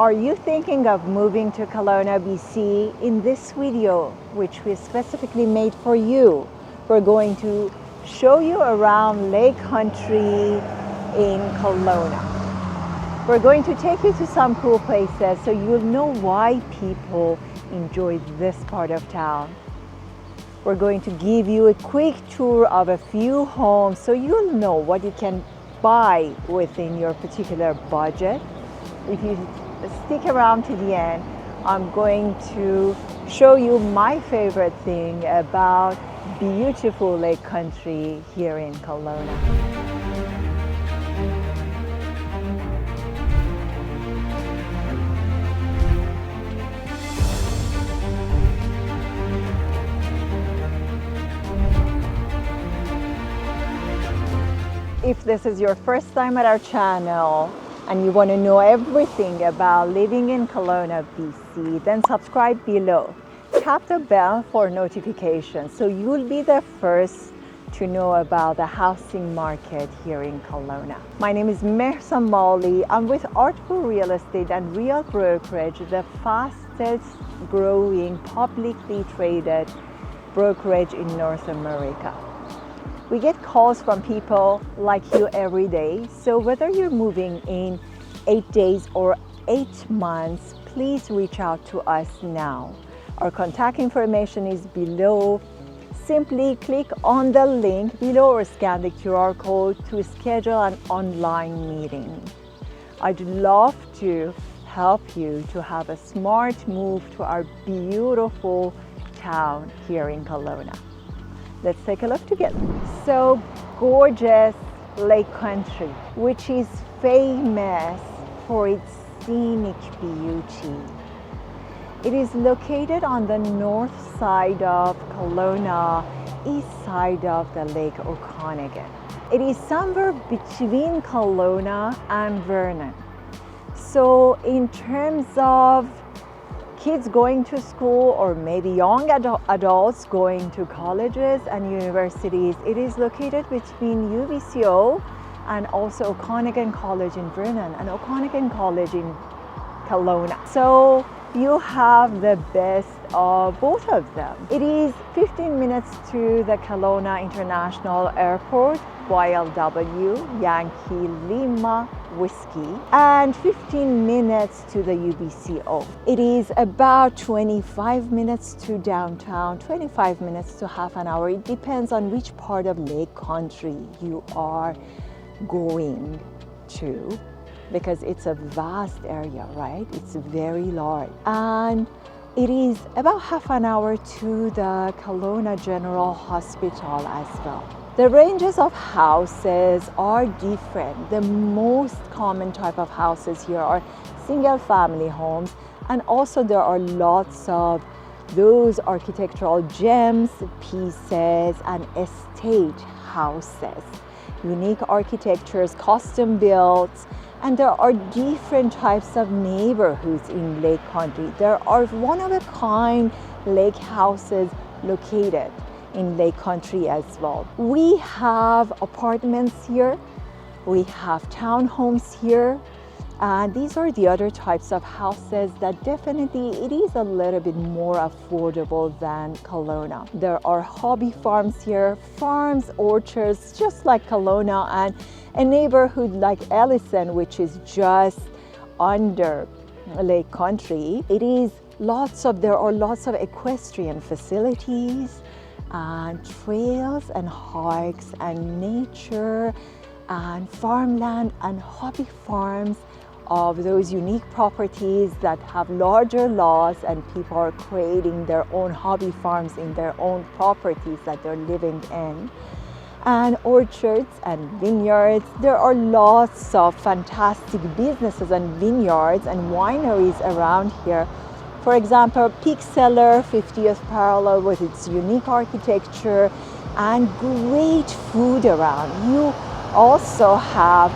Are you thinking of moving to Kelowna, BC? In this video, which we specifically made for you, we're going to show you around Lake Country in Kelowna. We're going to take you to some cool places so you'll know why people enjoy this part of town. We're going to give you a quick tour of a few homes so you'll know what you can buy within your particular budget. If you stick around to the end, I'm going to show you my favorite thing about beautiful Lake Country here in Kelowna. If this is your first time at our channel and you want to know everything about living in Kelowna, BC, then subscribe below. Tap the bell for notifications so you'll be the first to know about the housing market here in Kelowna. My name is Molly. I'm with Artful Real Estate and Real Brokerage, the fastest growing publicly traded brokerage in North America. We get calls from people like you every day. So whether you're moving in 8 days or 8 months, please reach out to us now. Our contact information is below. Simply click on the link below or scan the QR code to schedule an online meeting. I'd love to help you to have a smart move to our beautiful town here in Kelowna. Let's take a look together. So gorgeous Lake Country, which is famous for its scenic beauty. It is located on the north side of Kelowna, east side of the Lake Okanagan. It is somewhere between Kelowna and Vernon. So in terms of kids going to school or maybe young adults going to colleges and universities, it is located between UBCO and also Okanagan College in Vernon and Okanagan College in Kelowna. So you have the best of both of them. It is 15 minutes to the Kelowna International Airport, YLW, Yankee Lima Whiskey, and 15 minutes to the UBCO. It is about 25 minutes to downtown, 25 minutes to half an hour. It depends on which part of Lake Country you are going to, because it's a vast area, right? It's very large. And it is about half an hour to the Kelowna General Hospital as well. The ranges of houses are different. The most common type of houses here are single family homes, and also there are lots of those architectural gems, pieces, and estate houses. Unique architectures, custom built, and there are different types of neighborhoods in Lake Country. There are one-of-a-kind lake houses located in Lake Country as well. We have apartments here, we have townhomes here, and these are the other types of houses that definitely it is a little bit more affordable than Kelowna. There are hobby farms here, farms, orchards, just like Kelowna, and a neighborhood like Ellison, which is just under Lake Country. There are lots of equestrian facilities and trails and hikes and nature and farmland and hobby farms of those unique properties that have larger lots, and people are creating their own hobby farms in their own properties that they're living in. And orchards and vineyards. There are lots of fantastic businesses and vineyards and wineries around here. For example, Peak Cellar, 50th parallel with its unique architecture and great food around. You also have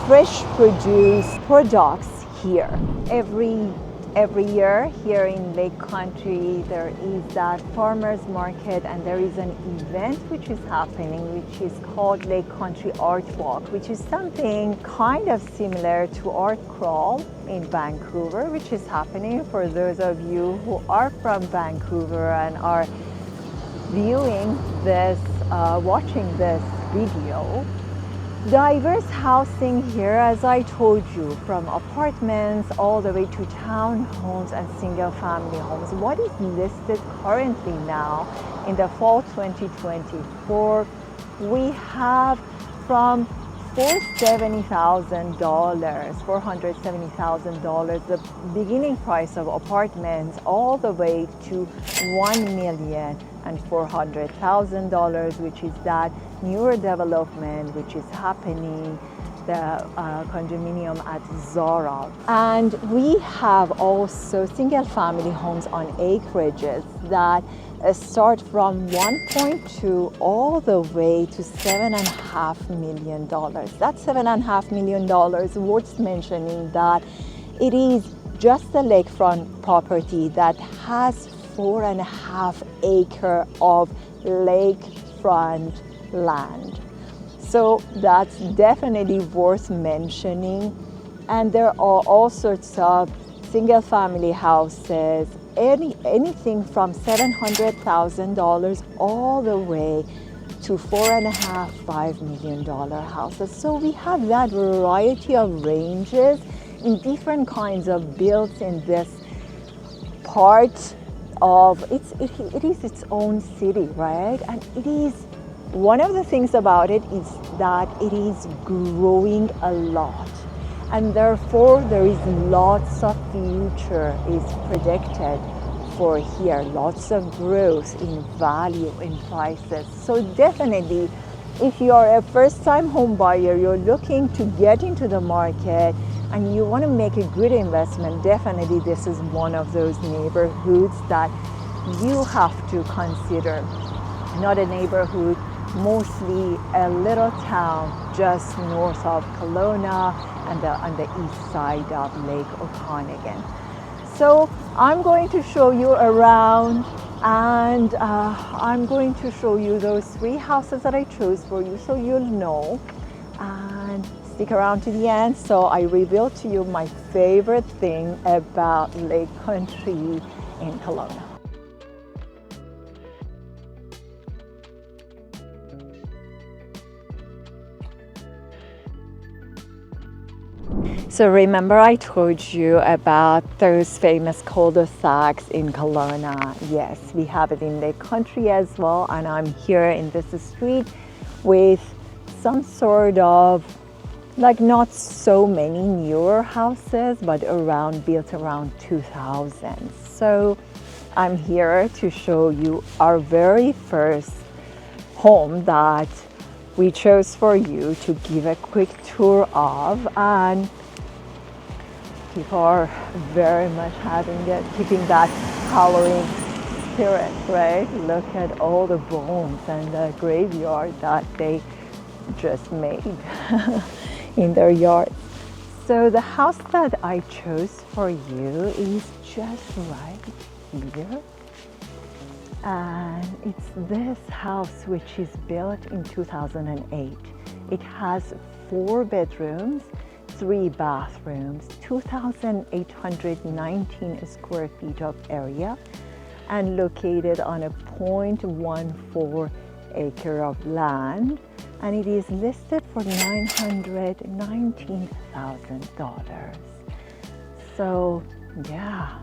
fresh produce products here. Every Every year here in Lake Country, there is that farmers market, and there is an event which is happening, which is called Lake Country Art Walk, which is something kind of similar to Art Crawl in Vancouver, which is happening for those of you who are from Vancouver and are viewing this, watching this video. Diverse housing here, as I told you, from apartments all the way to townhomes and single family homes. What is listed currently now in the fall 2024, we have from $470,000, the beginning price of apartments, all the way to $1,400,000, which is that newer development which is happening, the condominium at Zara. And we have also single family homes on acreages that start from 1.2 all the way to $7.5 million. That $7.5 million, worth mentioning that it is just a lakefront property that has 4.5 acres of lakefront land. So that's definitely worth mentioning. And there are all sorts of single family houses, anything from $700,000 all the way to $4.5–5 million houses. So we have that variety of ranges in different kinds of builds in this part of it is its own city, right? And it is one of the things about it is that it is growing a lot, and therefore there is lots of future is predicted for here, lots of growth in value, in prices. So definitely, if you are a first-time home buyer, you're looking to get into the market and you want to make a good investment, definitely this is one of those neighborhoods that you have to consider. Not a neighborhood, mostly a little town just north of Kelowna and on the east side of Lake Okanagan. So I'm going to show you around, and I'm going to show you those 3 houses that I chose for you so you'll know. And stick around to the end so I reveal to you my favorite thing about Lake Country in Kelowna. So remember I told you about those famous cul-de-sacs in Kelowna? Yes, we have it in Lake Country as well, and I'm here in this street with some sort of, like, not so many newer houses, but built around 2000. So I'm here to show you our very first home that we chose for you to give a quick tour of, and people are very much keeping that Halloween spirit, right? Look at all the bones and the graveyard that they just made in their yard. So the house that I chose for you is just right here. And it's this house which is built in 2008. It has 4 bedrooms, 3 bathrooms, 2,819 square feet of area, and located on a 0.14 acre of land. And it is listed for $919,000. So yeah,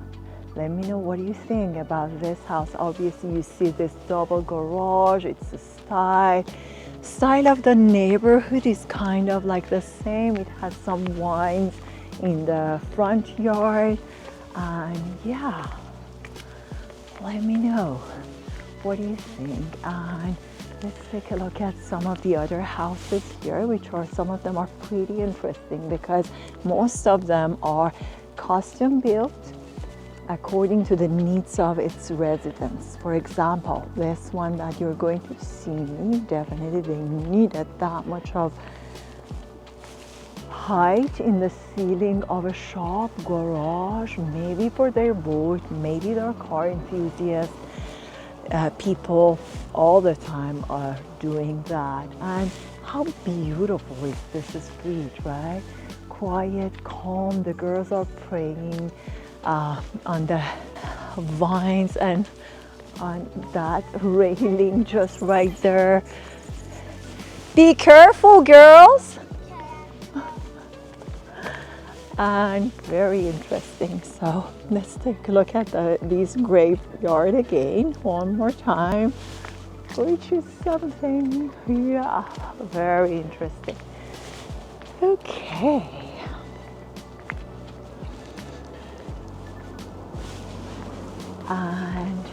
let me know what you think about this house. Obviously you see this double garage, it's the style of the neighborhood is kind of like the same. It has some vines in the front yard, and yeah, let me know what do you think. And let's take a look at some of the other houses here, some of them are pretty interesting because most of them are custom built according to the needs of its residents. For example, this one that you're going to see, definitely they needed that much of height in the ceiling of a shop, garage, maybe for their boat, maybe they're car enthusiasts. People all the time are doing that. And how beautiful is this street, right? Quiet, calm. The girls are praying on the vines and on that railing just right there. Be careful, girls. And very interesting. So let's take a look at this graveyard again one more time, which is something, yeah, very interesting. Okay. And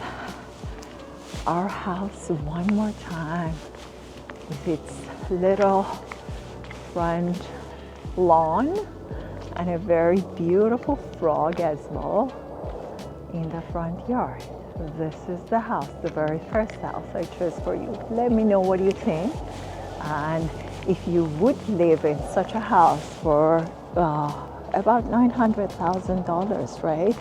our house one more time with its little front lawn and a very beautiful frog as well in the front yard. This is the house, the very first house I chose for you. Let me know what you think. And if you would live in such a house for about $900,000, right?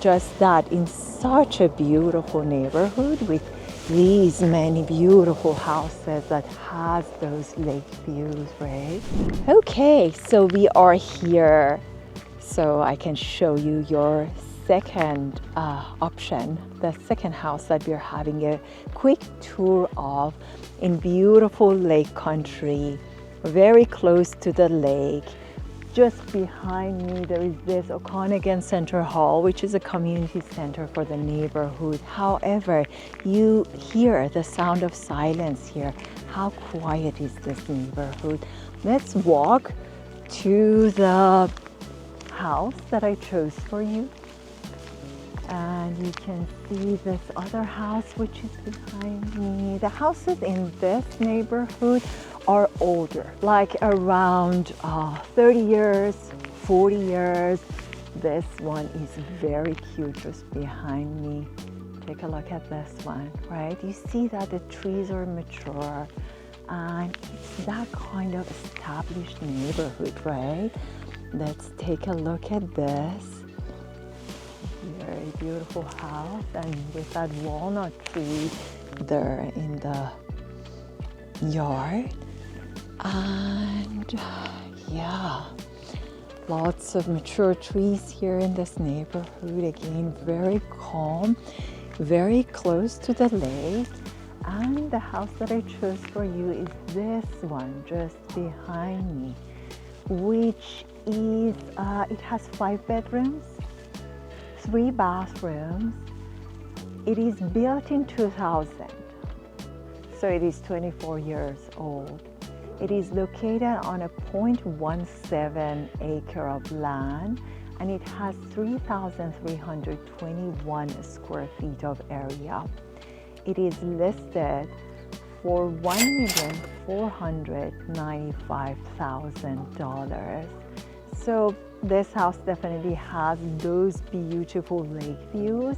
Just that in such a beautiful neighborhood with these many beautiful houses that has those lake views, right? Okay, so we are here. So I can show you your second option, the second house that we're having a quick tour of in beautiful lake country, very close to the lake. Just behind me, there is this Okanagan Center Hall, which is a community center for the neighborhood. However, you hear the sound of silence here. How quiet is this neighborhood? Let's walk to the house that I chose for you. And you can see this other house, which is behind me. The houses in this neighborhood are older, like around 30 years, 40 years. This one is very cute just behind me. Take a look at this one, right? You see that the trees are mature and it's that kind of established neighborhood, right? Let's take a look at this. Very beautiful house, and with that walnut tree there in the yard. And yeah, lots of mature trees here in this neighborhood. Again, very calm, very close to the lake. And the house that I chose for you is this one just behind me, which is, it has 5 bedrooms, 3 bathrooms. It is built in 2000, so it is 24 years old. It is located on a 0.17 acre of land, and it has 3,321 square feet of area. It is listed for $1,495,000. So this house definitely has those beautiful lake views,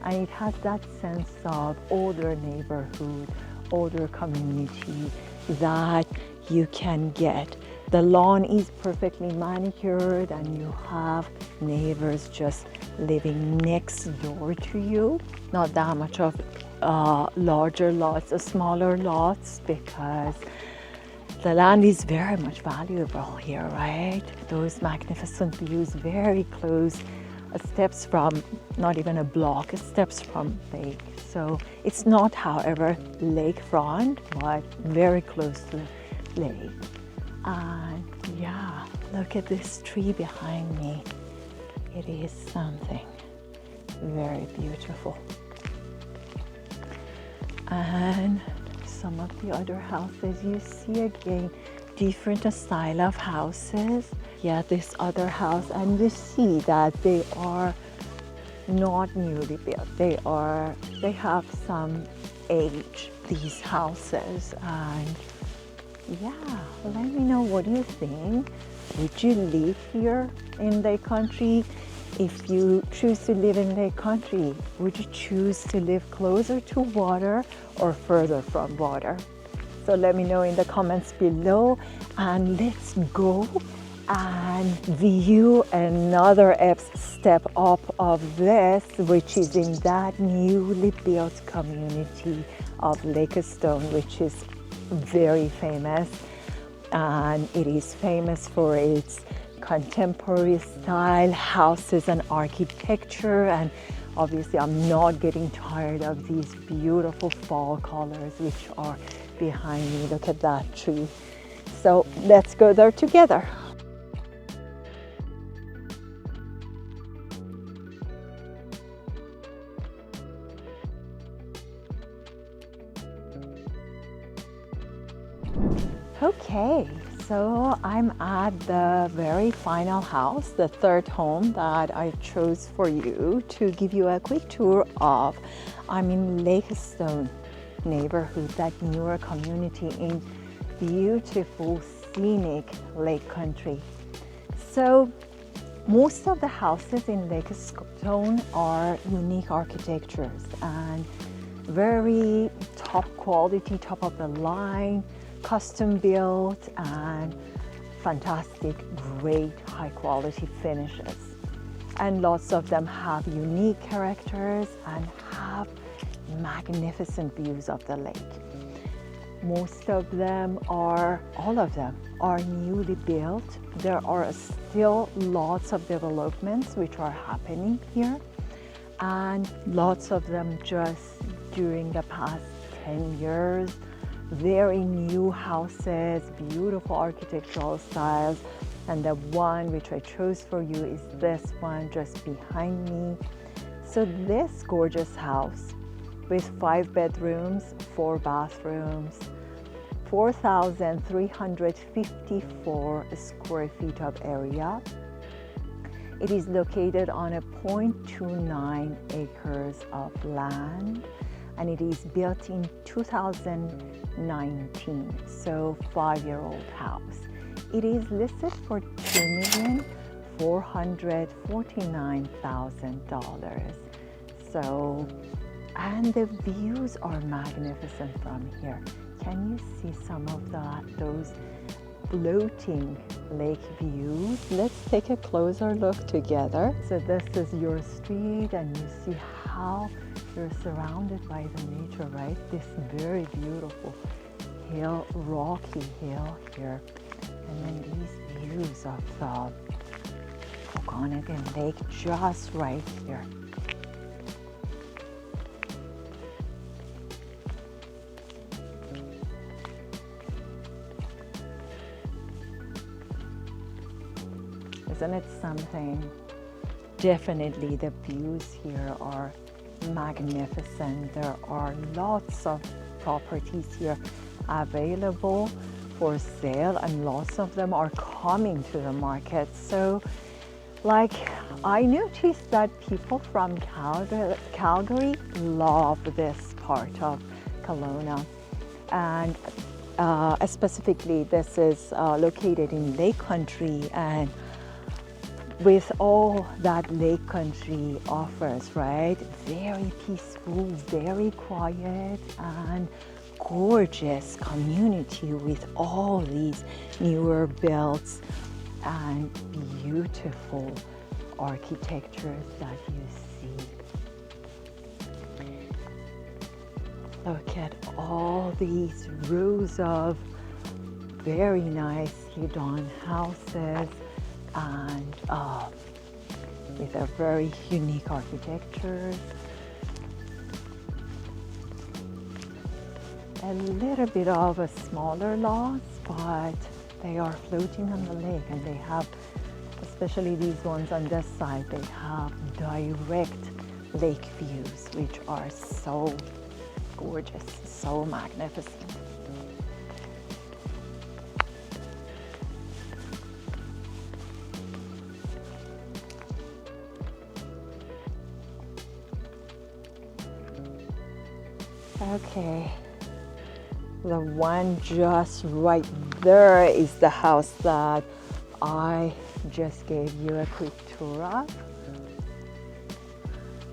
and it has that sense of older neighborhood, older community that you can get. The lawn is perfectly manicured, and you have neighbors just living next door to you. Not that much of larger lots or smaller lots, because the land is very much valuable here, right? Those magnificent views, very close, steps from, not even a block, steps from lake. So it's not, however, lakefront, but very close to the lake. And yeah, look at this tree behind me. It is something very beautiful. And some of the other houses you see, again, different style of houses. Yeah, this other house, and you see that they are not newly built. They have some age, these houses. And yeah, let me know what you think. Would you live here in Lake Country? If you choose to live in Lake Country, would you choose to live closer to water or further from water? So let me know in the comments below, and let's go and view another step up of this, which is in that newly built community of Lake Stone, which is very famous. And it is famous for its contemporary style houses and architecture. And obviously I'm not getting tired of these beautiful fall colors which are behind me. Look at that tree. So let's go there together. Okay, so I'm at the very final house, the third home that I chose for you to give you a quick tour of. I'm in Lake Stone neighborhood, that newer community in beautiful scenic lake country. So most of the houses in Lake Stone are unique architectures and very top quality, top of the line, custom built, and fantastic, great, high quality finishes. And lots of them have unique characters and have magnificent views of the lake. Most of them are, all of them are newly built. There are still lots of developments which are happening here, and lots of them just during the past 10 years. Very new houses, beautiful architectural styles. And the one which I chose for you is this one just behind me. So this gorgeous house with 5 bedrooms, 4 bathrooms, 4,354 square feet of area. It is located on a 0.29 acres of land, and it is built in 2019, so 5-year-old house. It is listed for $2,449,000. So, and the views are magnificent from here. Can you see some of those floating lake views? Let's take a closer look together. So this is your street, and you see how you're surrounded by the nature, right? This very beautiful hill, rocky hill here. And then these views of the Okanagan Lake just right here. Isn't it something? Definitely the views here are magnificent. There are lots of properties here available for sale, and lots of them are coming to the market. So like, I noticed that people from Calgary love this part of Kelowna, and specifically this is located in Lake Country, and with all that Lake Country offers, right? Very peaceful, very quiet, and gorgeous community with all these newer builds and beautiful architectures that you see. Look at all these rows of very nicely done houses, and with a very unique architecture. A little bit of a smaller lots, but they are floating on the lake, and they have, especially these ones on this side, they have direct lake views, which are so gorgeous, so magnificent. Okay, the one just right there is the house that I just gave you a quick tour of.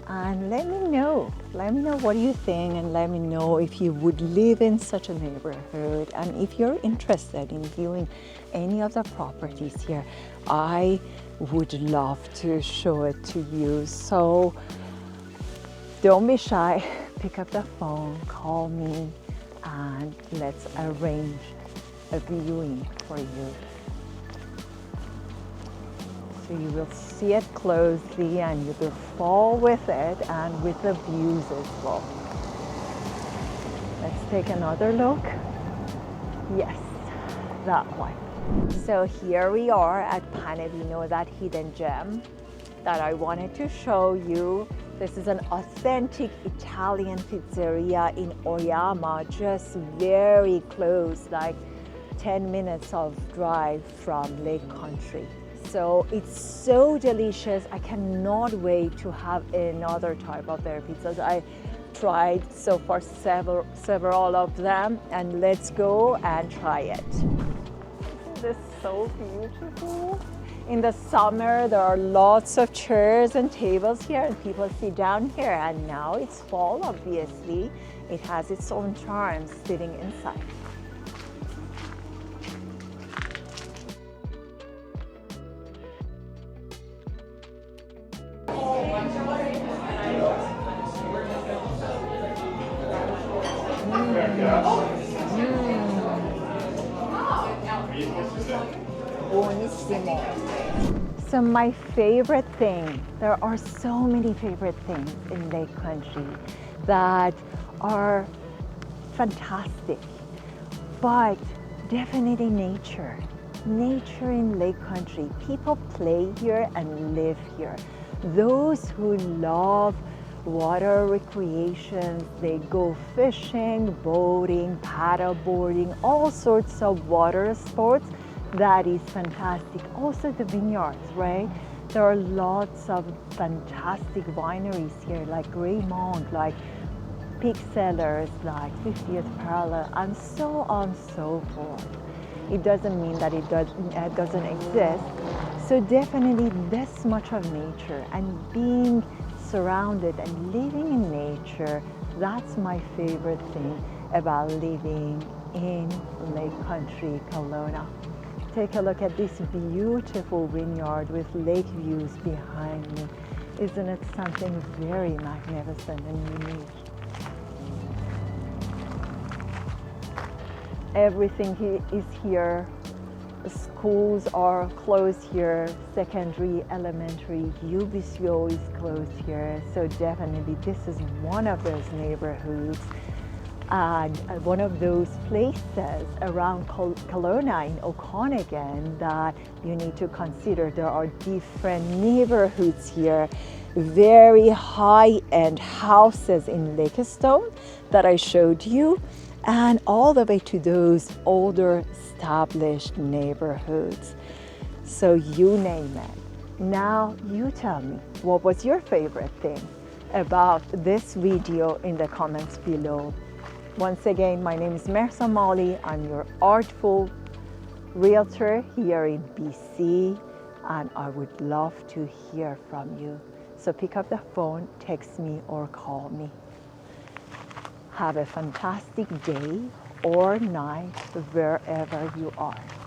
and let me know what you think, and let me know if you would live in such a neighborhood, and if you're interested in viewing any of the properties here. I would love to show it to you. So don't be shy, pick up the phone, call me, and let's arrange a viewing for you. So you will see it closely and you will fall with it and with the views as well. Let's take another look. Yes, that one. So here we are at Panavino, that hidden gem that I wanted to show you. This is an authentic Italian pizzeria in Oyama, just very close, like 10 minutes of drive from Lake Country. So it's so delicious. I cannot wait to have another type of their pizzas. I tried so far several of them, and let's go and try it. Isn't this so beautiful? In the summer, there are lots of chairs and tables here, and people sit down here. And now it's fall, obviously. It has its own charm sitting inside. Buonissimo. So my favorite thing, there are so many favorite things in Lake Country that are fantastic, but definitely nature. Nature in Lake Country. People play here and live here. Those who love water recreation, they go fishing, boating, paddle boarding, all sorts of water sports. That is fantastic. Also the vineyards, right? There are lots of fantastic wineries here, like Greymount, like Peak Cellars, like 50th Parallel, and so on and so forth. It doesn't mean that it doesn't exist. So definitely this much of nature and being surrounded and living in nature, that's my favorite thing about living in Lake Country, Kelowna. Take a look at this beautiful vineyard with lake views behind me. Isn't it something very magnificent and unique? Everything is here. The schools are closed here, secondary, elementary, UBCO is closed here. So definitely this is one of those neighborhoods and one of those places around Kelowna in Okanagan that you need to consider. There are different neighborhoods here, very high-end houses in Lakestone that I showed you, and all the way to those older established neighborhoods. So you name it. Now you tell me, what was your favorite thing about this video in the comments below? Once again, my name is Mersa Mali. I'm your artful realtor here in BC, and I would love to hear from you. So pick up the phone, text me, or call me. Have a fantastic day or night wherever you are.